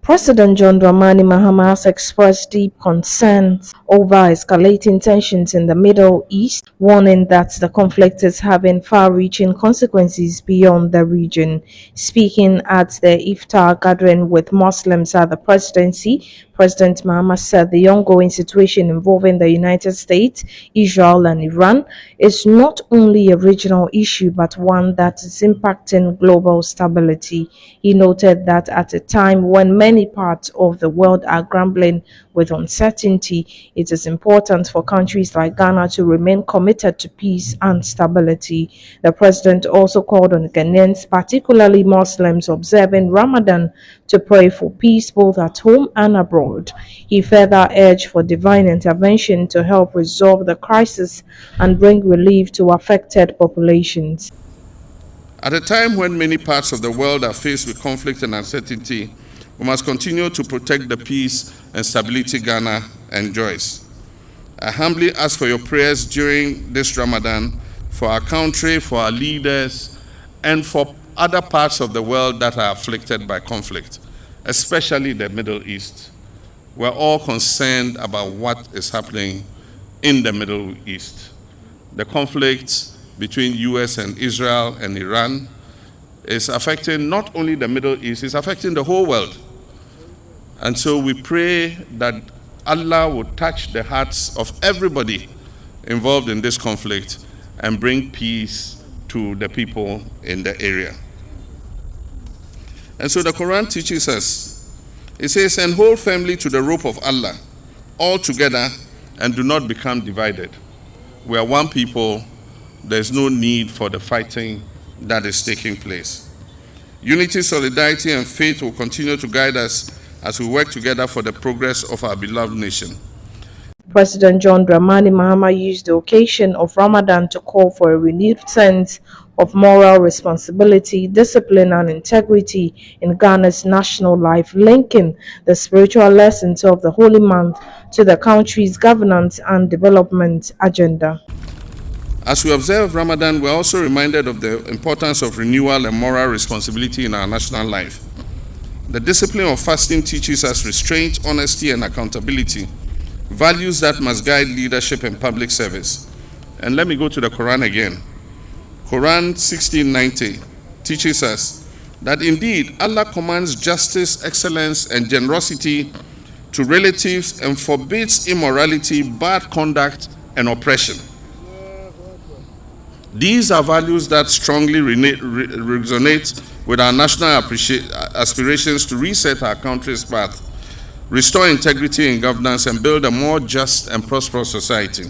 President John Dramani Mahama has expressed deep concerns over escalating tensions in the Middle East, warning that the conflict is having far-reaching consequences beyond the region. Speaking at the Iftar gathering with Muslims at the presidency, President Mahama said the ongoing situation involving the United States, Israel and Iran is not only a regional issue but one that is impacting global stability. He noted that at a time when many parts of the world are grappling with uncertainty, it is important for countries like Ghana to remain committed to peace and stability. The president also called on Ghanaians, particularly Muslims observing Ramadan, to pray for peace both at home and abroad. He further urged for divine intervention to help resolve the crisis and bring relief to affected populations. At a time when many parts of the world are faced with conflict and uncertainty, we must continue to protect the peace and stability Ghana enjoys. I humbly ask for your prayers during this Ramadan for our country, for our leaders, and for other parts of the world that are afflicted by conflict, especially the Middle East. We're all concerned about what is happening in the Middle East. The conflict between US and Israel and Iran is affecting not only the Middle East, it's affecting the whole world. And so we pray that Allah will touch the hearts of everybody involved in this conflict and bring peace to the people in the area. And so the Quran teaches us, it says, and hold firmly to the rope of Allah, all together, and do not become divided. We are one people. There's no need for the fighting that is taking place. Unity, solidarity, and faith will continue to guide us as we work together for the progress of our beloved nation. President John Dramani Mahama used the occasion of Ramadan to call for a renewed sense of moral responsibility, discipline, and integrity in Ghana's national life, linking the spiritual lessons of the holy month to the country's governance and development agenda. As we observe Ramadan, we're also reminded of the importance of renewal and moral responsibility in our national life. The discipline of fasting teaches us restraint, honesty, and accountability, values that must guide leadership and public service. And let me go to the Quran again. Quran 16:90 teaches us that indeed Allah commands justice, excellence, and generosity to relatives and forbids immorality, bad conduct, and oppression. These are values that strongly resonate with our national aspirations to reset our country's path, restore integrity in governance, and build a more just and prosperous society.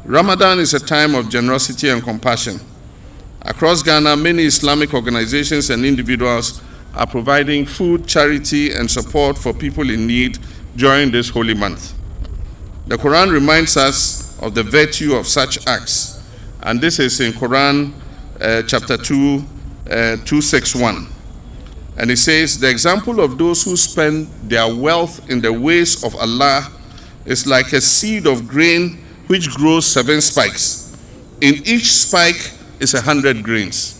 Ramadan is a time of generosity and compassion. Across Ghana, many Islamic organizations and individuals are providing food, charity, and support for people in need during this holy month. The Quran reminds us of the virtue of such acts. And this is in Quran chapter 2, 261. And it says, the example of those who spend their wealth in the ways of Allah is like a seed of grain which grows 7 spikes. In each spike is 100 grains.